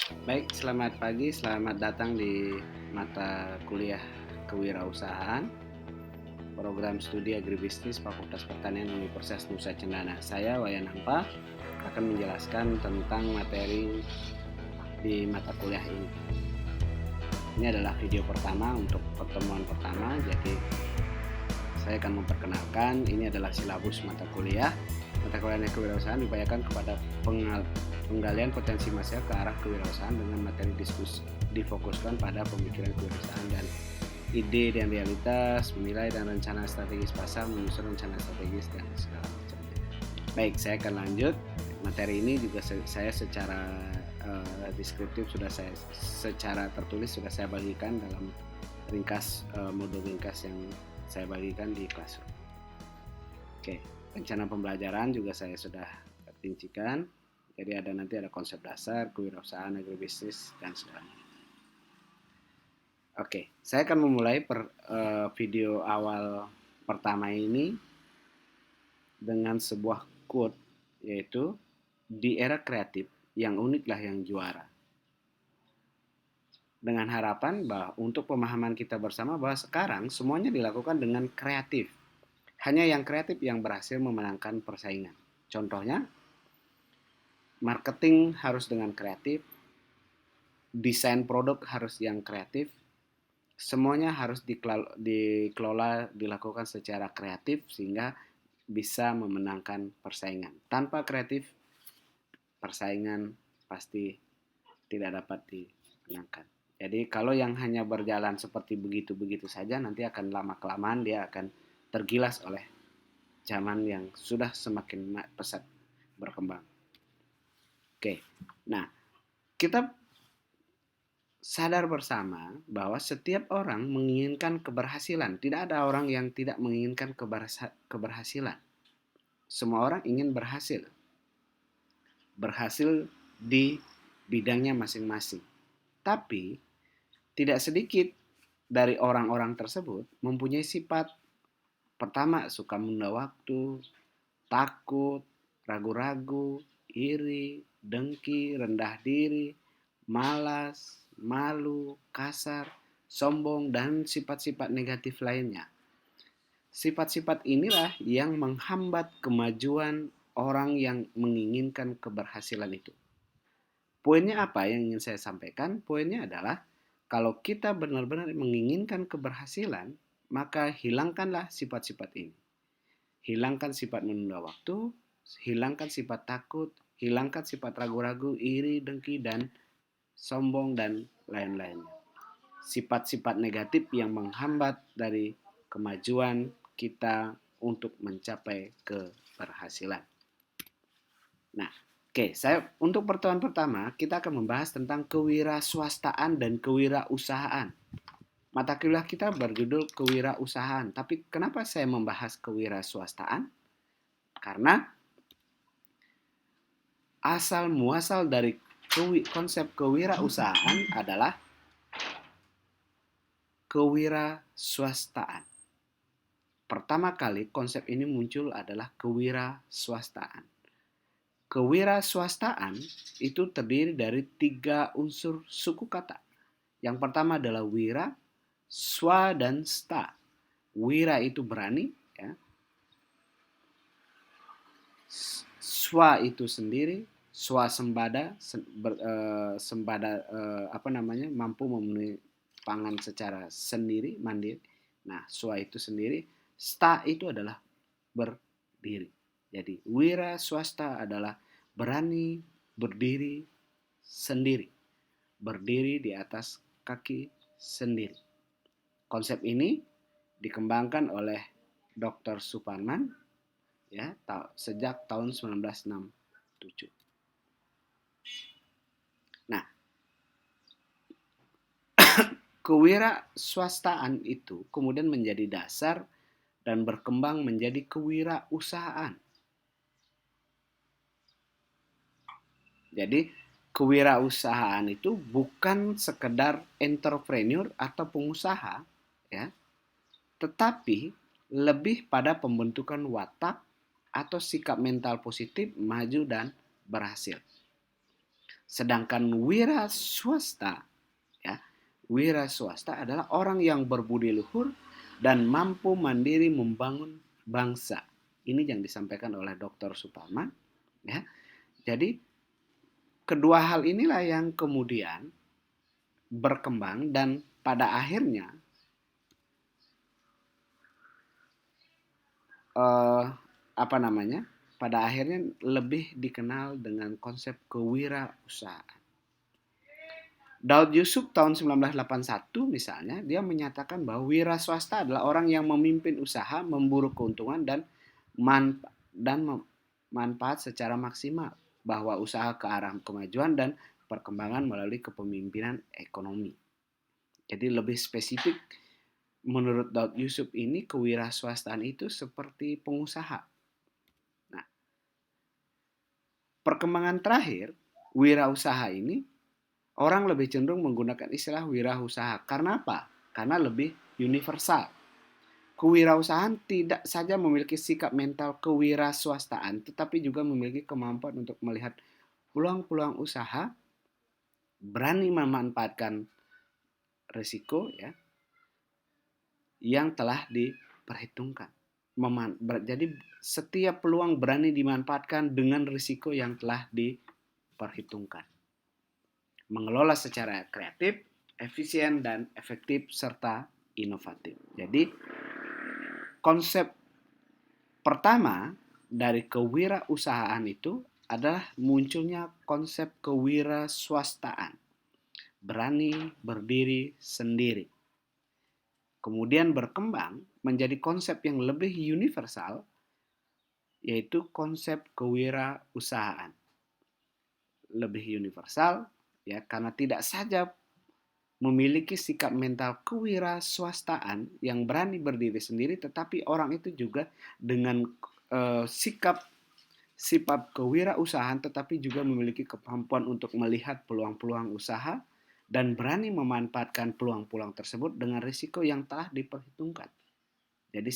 Baik, selamat pagi, selamat datang di mata kuliah kewirausahaan, program studi agribisnis Fakultas Pertanian Universitas Nusa Cendana. Saya Wayan Hampa akan menjelaskan tentang materi di mata kuliah ini. Ini adalah video pertama untuk pertemuan pertama, jadi saya akan memperkenalkan. Ini adalah silabus mata kuliah. Mata kuliah kewirausahaan diupayakan kepada penggalian potensi masyarakat ke arah kewirausahaan dengan materi diskusi difokuskan pada pemikiran kewirausahaan dan ide dan realitas, menilai dan rencana strategis pasar, menyusun rencana strategis dan segala macam. Baik, saya akan lanjut. Materi ini juga saya secara deskriptif secara tertulis sudah saya bagikan dalam modul ringkas yang saya bagikan di Classroom. Oke, rencana pembelajaran juga saya sudah rincikan. Jadi nanti ada konsep dasar, kewirausahaan, agribisnis, dan sebagainya. Oke, saya akan memulai video awal pertama ini dengan sebuah quote, yaitu di era kreatif yang uniklah yang juara. Dengan harapan bahwa untuk pemahaman kita bersama bahwa sekarang semuanya dilakukan dengan kreatif. Hanya yang kreatif yang berhasil memenangkan persaingan. Contohnya, marketing harus dengan kreatif, desain produk harus yang kreatif, semuanya harus dikelola, dilakukan secara kreatif sehingga bisa memenangkan persaingan. Tanpa kreatif, persaingan pasti tidak dapat dimenangkan. Jadi kalau yang hanya berjalan seperti begitu-begitu saja, nanti akan lama-kelamaan dia akan tergilas oleh zaman yang sudah semakin pesat berkembang. Oke, nah kita sadar bersama bahwa setiap orang menginginkan keberhasilan. Tidak ada orang yang tidak menginginkan keberhasilan. Semua orang ingin berhasil. Berhasil di bidangnya masing-masing. Tapi tidak sedikit dari orang-orang tersebut mempunyai sifat pertama suka menunda waktu, takut, ragu-ragu, iri, dengki, rendah diri, malas, malu, kasar, sombong, dan sifat-sifat negatif lainnya. Sifat-sifat inilah yang menghambat kemajuan orang yang menginginkan keberhasilan itu. Poinnya apa yang ingin saya sampaikan? Poinnya adalah kalau kita benar-benar menginginkan keberhasilan, maka hilangkanlah sifat-sifat ini. Hilangkan sifat menunda waktu, hilangkan sifat takut, hilangkan sifat ragu-ragu, iri, dengki, dan sombong, dan lain-lainnya. Sifat-sifat negatif yang menghambat dari kemajuan kita untuk mencapai keberhasilan. Nah, untuk pertemuan pertama kita akan membahas tentang kewirausahaan dan kewirausahaan. Mata kuliah kita berjudul kewirausahaan, tapi kenapa saya membahas kewirausahaan? Karena asal muasal dari konsep kewirausahaan adalah kewirausahaan. Pertama kali konsep ini muncul adalah kewirausahaan. Kewirausahaan itu terdiri dari 3 unsur suku kata. Yang pertama adalah wira, swa, dan sta. Wira itu berani, ya. Swa itu sendiri, swasembada, mampu memenuhi pangan secara sendiri, mandiri. Nah, swa itu sendiri, sta itu adalah berdiri. Jadi wira swasta adalah berani berdiri sendiri, berdiri di atas kaki sendiri. Konsep ini dikembangkan oleh Dr. Suparman ya sejak tahun 1967. Nah, kewirausahaan itu kemudian menjadi dasar dan berkembang menjadi kewirausahaan. Jadi kewirausahaan itu bukan sekedar entrepreneur atau pengusaha, ya, tetapi lebih pada pembentukan watak atau sikap mental positif, maju dan berhasil. Sedangkan wira swasta, ya, wira swasta adalah orang yang berbudi luhur dan mampu mandiri membangun bangsa. Ini yang disampaikan oleh Dr. Suparman, ya. Jadi kedua hal inilah yang kemudian berkembang dan pada akhirnya eh, apa namanya? Pada akhirnya lebih dikenal dengan konsep kewirausahaan. Daud Yusuf tahun 1981 misalnya, dia menyatakan bahwa wira swasta adalah orang yang memimpin usaha, memburu keuntungan dan manfaat secara maksimal, bahwa usaha ke arah kemajuan dan perkembangan melalui kepemimpinan ekonomi. Jadi lebih spesifik, menurut Daud Yusuf ini kewirausahaan itu seperti pengusaha. Nah, perkembangan terakhir wirausaha ini, orang lebih cenderung menggunakan istilah wirausaha. Karena apa? Karena lebih universal. Kewirausahaan tidak saja memiliki sikap mental kewirausahaan, tetapi juga memiliki kemampuan untuk melihat peluang-peluang usaha, berani memanfaatkan risiko, ya, yang telah diperhitungkan. Jadi setiap peluang berani dimanfaatkan dengan risiko yang telah diperhitungkan. Mengelola secara kreatif, efisien, dan efektif, serta inovatif. Jadi konsep pertama dari kewirausahaan itu adalah munculnya konsep kewiraswastaan. Berani berdiri sendiri. Kemudian berkembang menjadi konsep yang lebih universal, yaitu konsep kewirausahaan. Lebih universal, ya, karena tidak saja memiliki sikap mental kewirausahaan yang berani berdiri sendiri, tetapi orang itu juga dengan sikap sifat kewirausahaan, tetapi juga memiliki kemampuan untuk melihat peluang-peluang usaha dan berani memanfaatkan peluang-peluang tersebut dengan risiko yang telah diperhitungkan. Jadi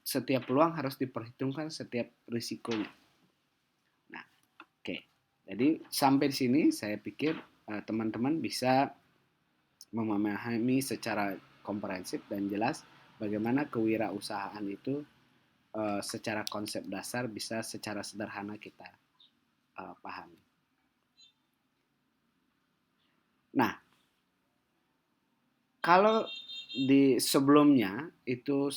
setiap peluang harus diperhitungkan setiap risikonya. Nah, oke. Jadi sampai di sini saya pikir teman-teman bisa memahami secara komprehensif dan jelas bagaimana kewirausahaan itu secara konsep dasar bisa secara sederhana kita pahami. Nah, kalau di sebelumnya itu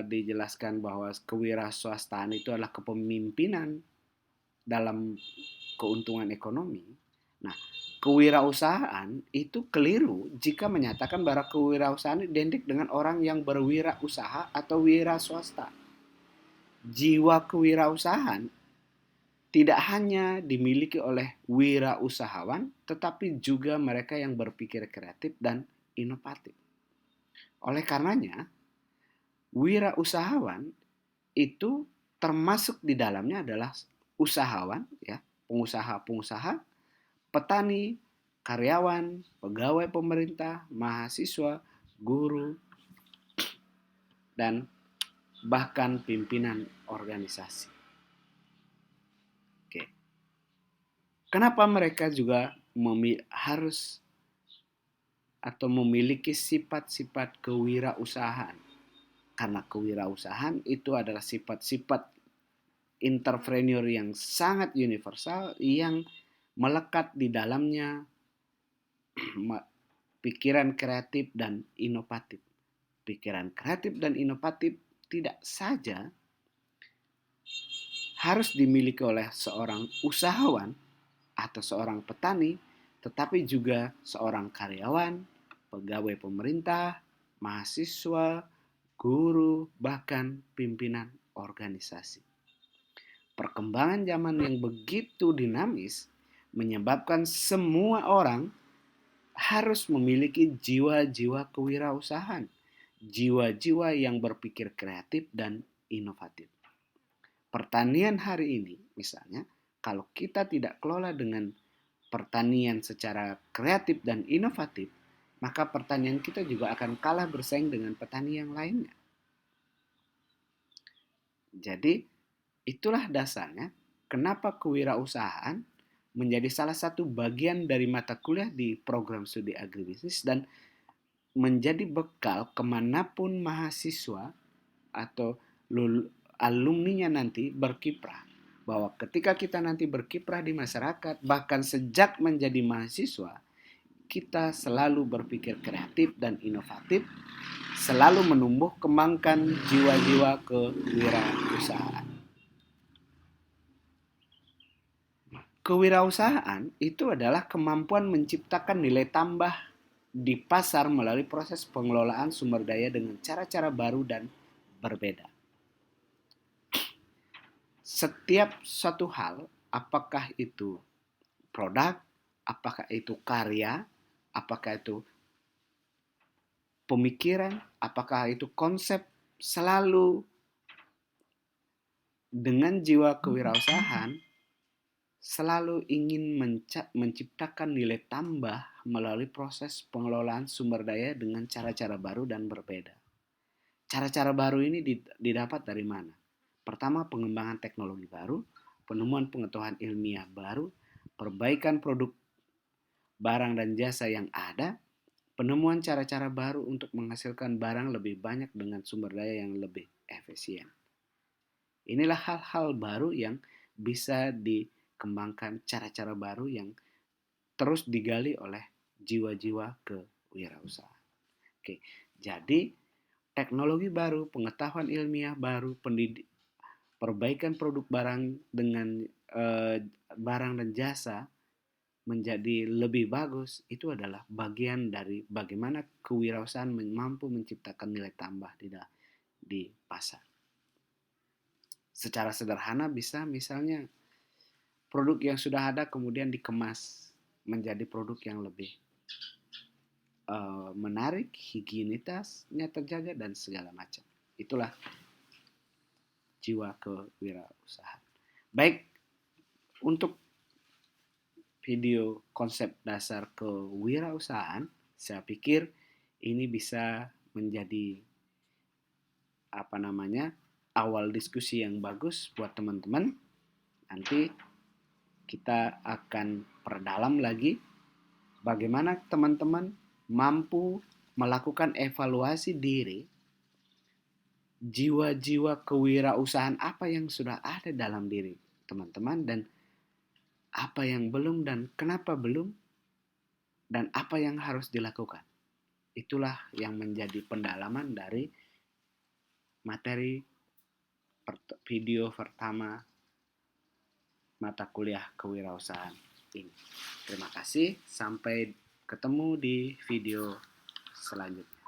dijelaskan bahwa kewirausahaan itu adalah kepemimpinan dalam keuntungan ekonomi. Nah, kewirausahaan itu keliru jika menyatakan bahwa kewirausahaan identik dengan orang yang berwirausaha atau wira swasta. Jiwa kewirausahaan tidak hanya dimiliki oleh wirausahawan, tetapi juga mereka yang berpikir kreatif dan inovatif. Oleh karenanya, wirausahawan itu termasuk di dalamnya adalah usahawan, ya, pengusaha-pengusaha, petani, karyawan, pegawai pemerintah, mahasiswa, guru, dan bahkan pimpinan organisasi. Oke. Kenapa mereka juga harus atau memiliki sifat-sifat kewirausahaan? Karena kewirausahaan itu adalah sifat-sifat entrepreneur yang sangat universal yang melekat di dalamnya pikiran kreatif dan inovatif. Pikiran kreatif dan inovatif tidak saja harus dimiliki oleh seorang usahawan atau seorang petani, tetapi juga seorang karyawan, pegawai pemerintah, mahasiswa, guru, bahkan pimpinan organisasi. Perkembangan zaman yang begitu dinamis menyebabkan semua orang harus memiliki jiwa-jiwa kewirausahaan, jiwa-jiwa yang berpikir kreatif dan inovatif. Pertanian hari ini misalnya, kalau kita tidak kelola dengan pertanian secara kreatif dan inovatif, maka pertanian kita juga akan kalah bersaing dengan petani yang lainnya. Jadi itulah dasarnya kenapa kewirausahaan menjadi salah satu bagian dari mata kuliah di program studi agribisnis dan menjadi bekal kemanapun mahasiswa atau alumninya nanti berkiprah. Bahwa ketika kita nanti berkiprah di masyarakat, bahkan sejak menjadi mahasiswa, kita selalu berpikir kreatif dan inovatif, selalu menumbuh kembangkan jiwa-jiwa kewirausahaan. Kewirausahaan itu adalah kemampuan menciptakan nilai tambah di pasar melalui proses pengelolaan sumber daya dengan cara-cara baru dan berbeda. Setiap suatu hal, apakah itu produk, apakah itu karya, apakah itu pemikiran, apakah itu konsep, selalu dengan jiwa kewirausahaan selalu ingin menciptakan nilai tambah melalui proses pengelolaan sumber daya dengan cara-cara baru dan berbeda. Cara-cara baru ini didapat dari mana? Pertama, pengembangan teknologi baru, penemuan pengetahuan ilmiah baru, perbaikan produk barang dan jasa yang ada, penemuan cara-cara baru untuk menghasilkan barang lebih banyak dengan sumber daya yang lebih efisien. Inilah hal-hal baru yang bisa dikembangkan, cara-cara baru yang terus digali oleh jiwa-jiwa kewirausahaan. Oke, jadi teknologi baru, pengetahuan ilmiah baru, perbaikan produk barang dengan barang dan jasa menjadi lebih bagus, itu adalah bagian dari bagaimana kewirausahaan mampu menciptakan nilai tambah di pasar. Secara sederhana bisa misalnya produk yang sudah ada kemudian dikemas menjadi produk yang lebih menarik, higienitasnya terjaga dan segala macam. Itulah jiwa kewirausahaan. Baik, untuk video konsep dasar kewirausahaan, saya pikir ini bisa menjadi awal diskusi yang bagus buat teman-teman. Nanti kita akan perdalam lagi bagaimana teman-teman mampu melakukan evaluasi diri, jiwa-jiwa kewirausahaan apa yang sudah ada dalam diri teman-teman dan apa yang belum dan kenapa belum dan apa yang harus dilakukan. Itulah yang menjadi pendalaman dari materi video pertama mata kuliah kewirausahaan ini. Terima kasih, sampai ketemu di video selanjutnya.